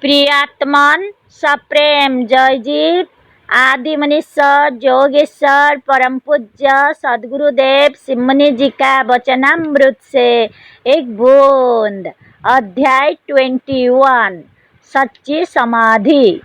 प्रियात्मन सप्रेम जयजीत आदि मनीश्वर योगेश्वर परम पूज्य सदगुरुदेव सिमनी जी का वचनामृत से एक बूंद। अध्याय 21 सच्ची समाधि।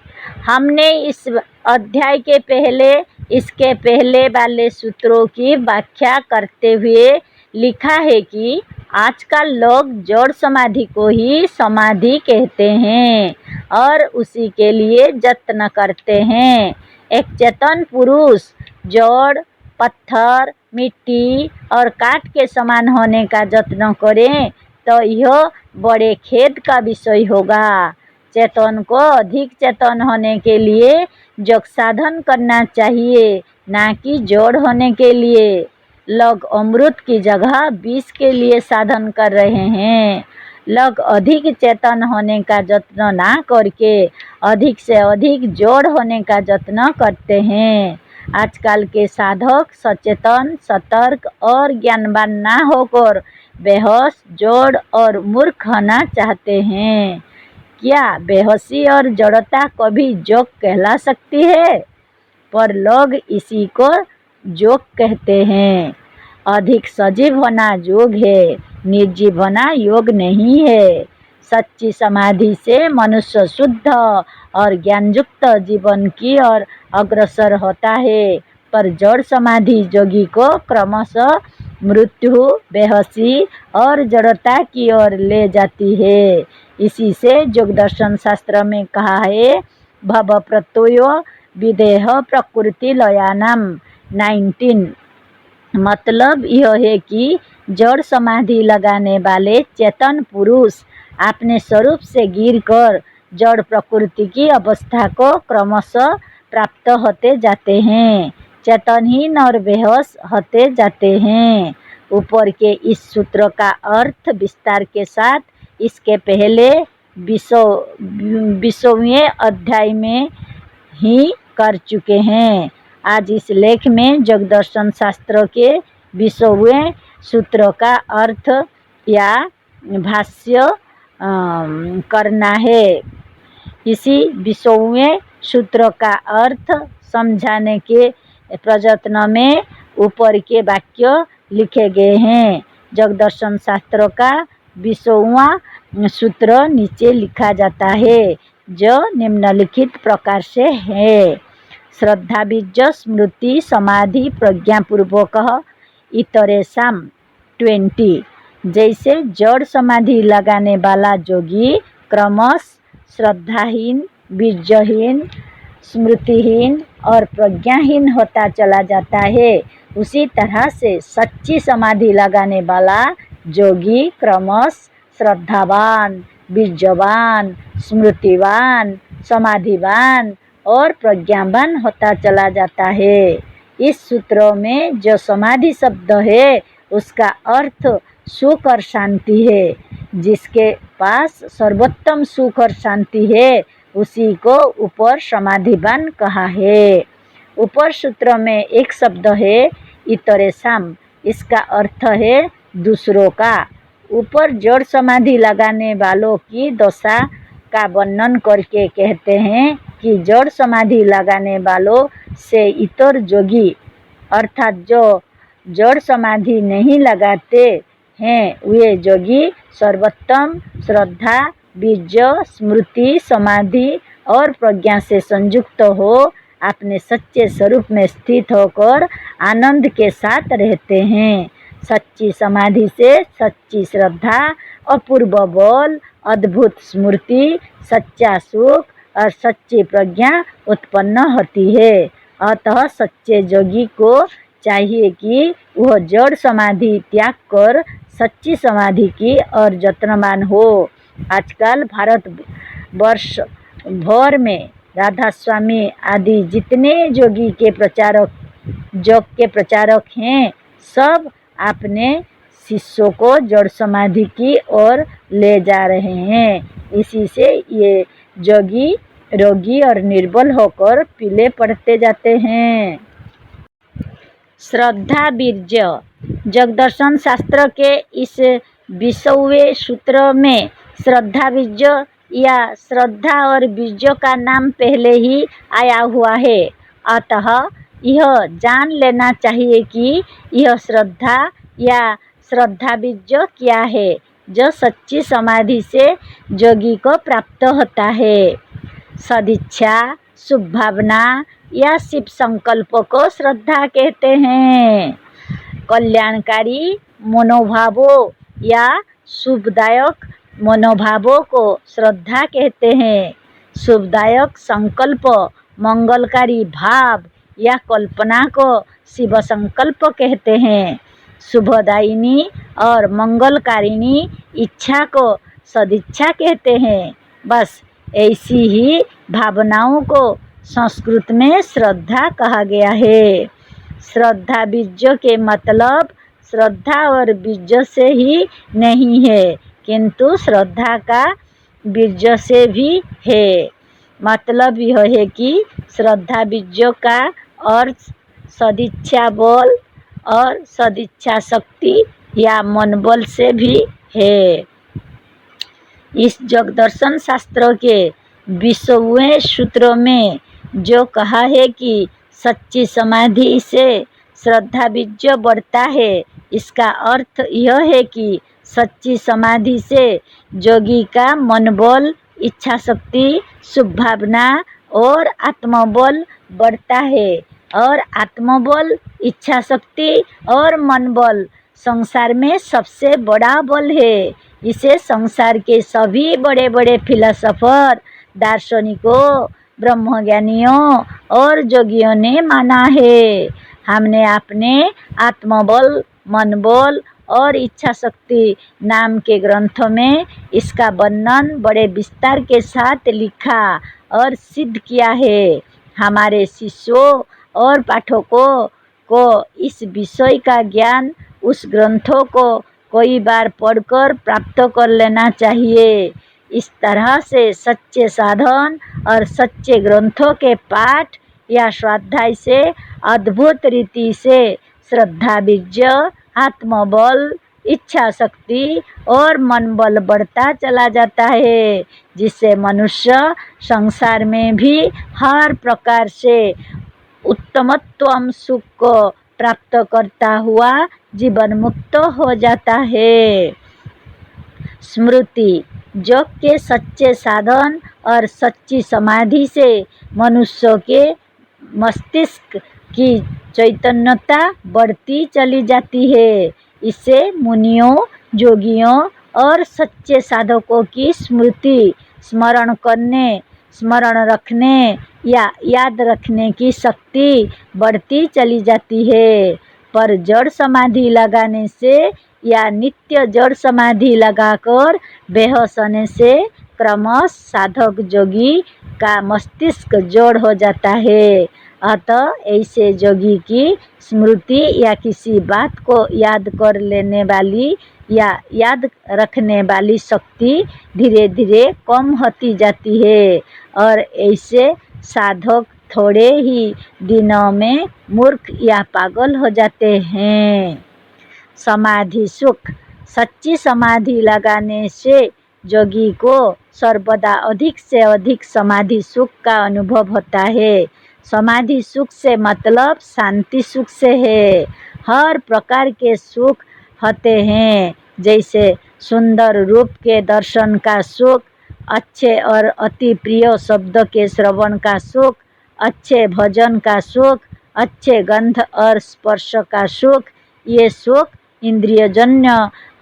हमने इस अध्याय के पहले इसके पहले वाले सूत्रों की व्याख्या करते हुए लिखा है कि आजकल लोग जड़ समाधि को ही समाधि कहते हैं और उसी के लिए यत्न करते हैं। एक चेतन पुरुष जड़, पत्थर, मिट्टी और काठ के समान होने का यत्न करें तो यह बड़े खेद का विषय होगा। चेतन को अधिक चेतन होने के लिए योग साधन करना चाहिए, ना कि जड़ होने के लिए। लोग अमृत की जगह विष के लिए साधन कर रहे हैं। लोग अधिक चेतन होने का यत्न ना करके अधिक से अधिक जड़ होने का यत्न करते हैं। आजकल के साधक सचेतन, सतर्क और ज्ञानवान ना होकर बेहोश, जड़ और मूर्ख होना चाहते हैं। क्या बेहोशी और जड़ता कभी योग कहला सकती है? पर लोग इसी को योग कहते हैं। अधिक सजीव होना योग है, निर्जीव होना योग नहीं है। सच्ची समाधि से मनुष्य शुद्ध और ज्ञानयुक्त जीवन की ओर अग्रसर होता है, पर जड़ समाधि योगी को क्रमशः मृत्यु, बेहोशी और जड़ता की ओर ले जाती है। इसी से योग दर्शन शास्त्र में कहा है, भव प्रत्ययो विदेह प्रकृति लयानाम 19। मतलब यह है कि जड़ समाधि लगाने वाले चेतन पुरुष अपने स्वरूप से गिरकर जड़ प्रकृति की अवस्था को क्रमशः प्राप्त होते जाते हैं, चेतनहीन और बेहोश होते जाते हैं। ऊपर के इस सूत्र का अर्थ विस्तार के साथ इसके पहले 20वें अध्याय में ही कर चुके हैं। आज इस लेख में योग दर्शन शास्त्र के 20वें सूत्र का अर्थ या भाष्य करना है। इसी 20वें सूत्र का अर्थ समझाने के प्रयत्न में ऊपर के वाक्य लिखे गए हैं। योग दर्शन शास्त्र का 20वां सूत्र नीचे लिखा जाता है, जो निम्नलिखित प्रकार से है। श्रद्धा बीज स्मृति समाधि प्रज्ञापूर्वक इतरेशम 20। जैसे जड़ समाधि लगाने वाला योगी क्रमश श्रद्धाहीन, बीजहीन, स्मृतिहीन और प्रज्ञाहीन होता चला जाता है, उसी तरह से सच्ची समाधि लगाने वाला योगी क्रमश श्रद्धावान, बीजवान, स्मृतिवान, समाधिवान और प्रज्ञावान होता चला जाता है। इस सूत्र में जो समाधि शब्द है उसका अर्थ सुख और शांति है। जिसके पास सर्वोत्तम सुख और शांति है उसी को ऊपर समाधिवान कहा है। ऊपर सूत्र में एक शब्द है इतरेशम, इसका अर्थ है दूसरों का। ऊपर जड़ समाधि लगाने वालों की दशा का वर्णन करके कहते हैं कि जड़ समाधि लगाने वालों से इतर योगी अर्थात जो जड़ समाधि नहीं लगाते हैं वे योगी सर्वोत्तम श्रद्धा, बीज, स्मृति, समाधि और प्रज्ञा से संयुक्त हो अपने सच्चे स्वरूप में स्थित होकर आनंद के साथ रहते हैं। सच्ची समाधि से सच्ची श्रद्धा, अपूर्व बल, अद्भुत स्मृति, सच्चा सुख और सच्ची प्रज्ञा उत्पन्न होती है। अतः सच्चे योगी को चाहिए कि वह जड़ समाधि त्याग कर सच्ची समाधि की और यत्नवान हो। आजकल भारत वर्ष भर में राधा स्वामी आदि जितने योगी के प्रचारक, योग के प्रचारक हैं, सब अपने शिष्यों को जड़ समाधि की ओर ले जा रहे हैं। इसी से ये योगी रोगी और निर्बल होकर पीले पड़ते जाते हैं। श्रद्धा बीज। योग दर्शन शास्त्र के इस 20वें सूत्र में श्रद्धा बीज या श्रद्धा और बीजों का नाम पहले ही आया हुआ है। अतः यह जान लेना चाहिए कि यह श्रद्धा या श्रद्धा बीज क्या है जो सच्ची समाधि से योगी को प्राप्त होता है। सदिच्छा, शुभ भावना या शिव संकल्प को श्रद्धा कहते हैं। कल्याणकारी मनोभावों या शुभदायक मनोभावों को श्रद्धा कहते हैं। शुभदायक संकल्प, मंगलकारी भाव या कल्पना को शिव संकल्प कहते हैं। शुभदायिनी और मंगलकारिणी इच्छा को सदिच्छा कहते हैं। बस ऐसी ही भावनाओं को संस्कृत में श्रद्धा कहा गया है। श्रद्धा बीज के मतलब श्रद्धा और बीज से ही नहीं है, किंतु श्रद्धा का बीज से भी है। मतलब यह है कि श्रद्धा बीज का अर्थ सदिच्छा बल और सदिच्छा शक्ति या मन बल से भी है। इस जगदर्शन शास्त्र के 20वें सूत्र में जो कहा है कि सच्ची समाधि से श्रद्धा बीज बढ़ता है, इसका अर्थ यह है कि सच्ची समाधि से योगी का मन बल, इच्छा शक्ति, शुभ भावना और आत्मबल बढ़ता है। और आत्मबल, इच्छा शक्ति और मन बल संसार में सबसे बड़ा बल है। इसे संसार के सभी बड़े बड़े फिलोसोफर, दार्शनिकों, ब्रह्मज्ञानियों और योगियों ने माना है। हमने अपने आत्मबल, मन बल और इच्छा शक्ति नाम के ग्रंथों में इसका वर्णन बड़े विस्तार के साथ लिखा और सिद्ध किया है। हमारे शिष्यों और पाठकों को इस विषय का ज्ञान उस ग्रंथों को कई बार पढ़कर प्राप्त कर लेना चाहिए। इस तरह से सच्चे साधन और सच्चे ग्रंथों के पाठ या स्वाध्याय से अद्भुत रीति से श्रद्धा बीज, आत्मबल, इच्छा शक्ति और मन बल बढ़ता चला जाता है, जिससे मनुष्य संसार में भी हर प्रकार से उत्तमोत्तम सुख को प्राप्त करता हुआ जीवन मुक्त हो जाता है। स्मृति, योग के सच्चे साधन और सच्ची समाधि से मनुष्य के मस्तिष्क की चैतन्यता बढ़ती चली जाती है। इससे मुनियों, योगियों और सच्चे साधकों की स्मृति, स्मरण करने, स्मरण रखने या याद रखने की शक्ति बढ़ती चली जाती है। पर जड़ समाधि लगाने से या नित्य जड़ समाधि लगाकर बेहोश होने से क्रमश साधक योगी का मस्तिष्क जड़ हो जाता है। अतः ऐसे योगी की स्मृति या किसी बात को याद कर लेने वाली या याद रखने वाली शक्ति धीरे धीरे कम होती जाती है और ऐसे साधक थोड़े ही दिनों में मूर्ख या पागल हो जाते हैं। समाधि सुख, सच्ची समाधि लगाने से योगी को सर्वदा अधिक से अधिक समाधि सुख का अनुभव होता है। समाधि सुख से मतलब शांति सुख से है। हर प्रकार के सुख होते हैं, जैसे सुंदर रूप के दर्शन का सुख, अच्छे और अति प्रिय शब्द के श्रवण का सुख, अच्छे भजन का सुख, अच्छे गंध और स्पर्श का सुख। ये सुख इंद्रियजन्य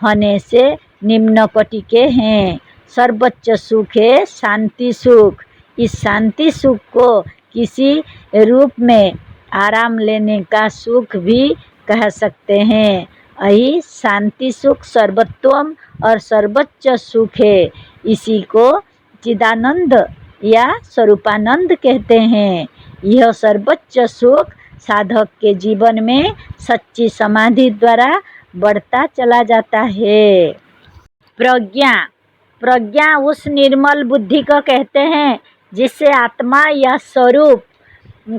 होने से निम्न कोटि के हैं। सर्वोच्च सुख है शांति सुख। इस शांति सुख को किसी रूप में आराम लेने का सुख भी कह सकते हैं। यही शांति सुख सर्वोत्तम और सर्वोच्च सुख है। इसी को चिदानंद या स्वरूपानंद कहते हैं। यह सर्वोच्च सुख साधक के जीवन में सच्ची समाधि द्वारा बढ़ता चला जाता है। प्रज्ञा, प्रज्ञा उस निर्मल बुद्धि को कहते हैं जिससे आत्मा या स्वरूप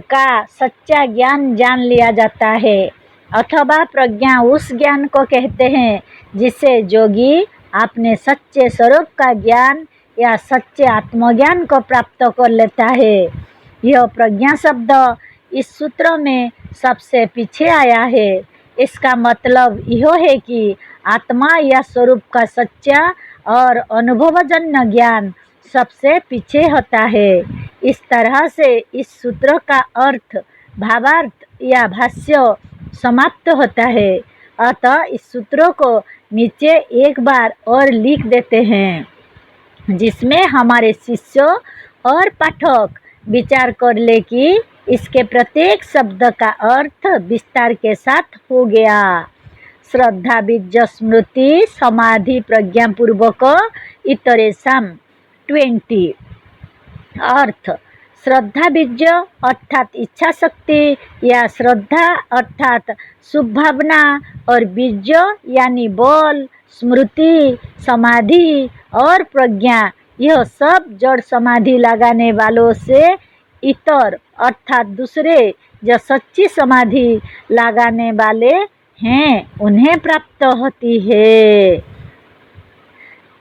का सच्चा ज्ञान जान लिया जाता है, अथवा प्रज्ञा उस ज्ञान को कहते हैं जिससे योगी अपने सच्चे स्वरूप का ज्ञान या सच्चे आत्मज्ञान को प्राप्त कर लेता है। यह प्रज्ञा शब्द इस सूत्र में सबसे पीछे आया है। इसका मतलब यह है कि आत्मा या स्वरूप का सच्चा और अनुभवजन्य ज्ञान सबसे पीछे होता है। इस तरह से इस सूत्र का अर्थ, भावार्थ या भाष्य समाप्त होता है। अतः इस सूत्र को नीचे एक बार और लिख देते हैं, जिसमें हमारे शिष्य और पाठक विचार कर ले कि इसके प्रत्येक शब्द का अर्थ विस्तार के साथ हो गया। श्रद्धा बीज स्मृति समाधि प्रज्ञापूर्वक इतरेशम 20। अर्थ, श्रद्धा बीज अर्थात इच्छा शक्ति या श्रद्धा अर्थात शुभ भावना, और बीज यानी बल, स्मृति, समाधि और प्रज्ञा, यह सब जड़ समाधि लगाने वालों से इतर अर्थात दूसरे जो सच्ची समाधि लगाने वाले हैं उन्हें प्राप्त होती है।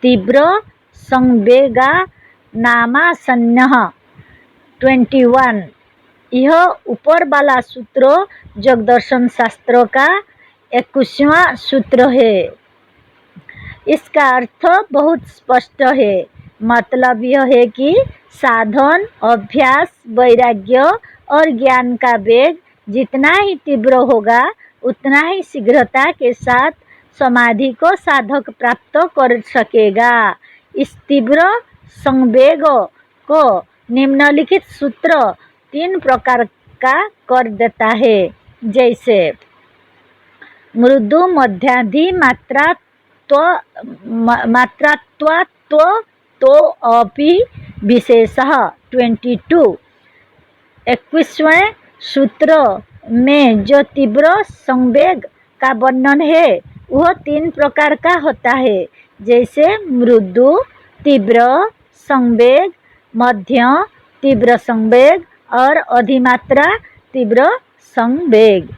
तीव्र संवेगा नामासन्नः 21। यह ऊपर वाला सूत्र जगदर्शन शास्त्र का 21वां सूत्र है। इसका अर्थ बहुत स्पष्ट है। मतलब यह है कि साधन, अभ्यास, वैराग्य और ज्ञान का वेग जितना ही तीव्र होगा उतना ही शीघ्रता के साथ समाधि को साधक प्राप्त कर सकेगा। इस तीव्र संवेग को निम्नलिखित सूत्र 3 प्रकार का कर देता है, जैसे मृदु मध्याधि मात्रात्व तो अपि विशेषः 22। 21वें सूत्र में जो तीव्र संवेग का वर्णन है वह 3 प्रकार का होता है, जैसे मृदु तीव्र संवेग, मध्य तीव्र संवेग और अधिमात्रा तीव्र संवेग।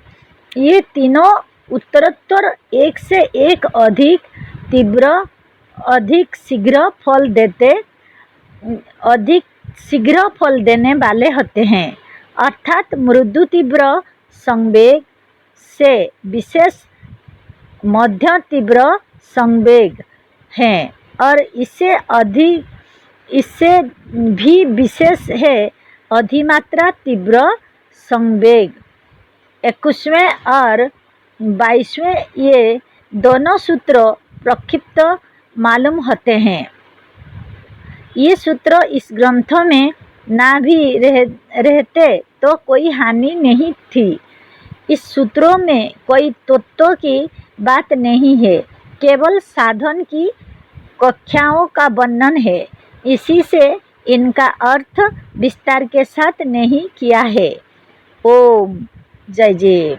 ये तीनों उत्तरोत्तर एक से एक अधिक तीव्र, अधिक शीघ्र फल देने वाले होते हैं। अर्थात मृदु तीव्र संवेग से विशेष मध्य तीव्र संवेग है और इससे भी विशेष है अधिमात्रा तीव्र संवेग। 21वें और 22वें ये दोनों सूत्र प्रक्षिप्त मालूम होते हैं। ये सूत्र इस ग्रंथ में ना भी रहते तो कोई हानि नहीं थी। इस सूत्रों में कोई तत्वों की बात नहीं है, केवल साधन की कक्षाओं का वर्णन है। इसी से इनका अर्थ विस्तार के साथ नहीं किया है। ओम जय जय।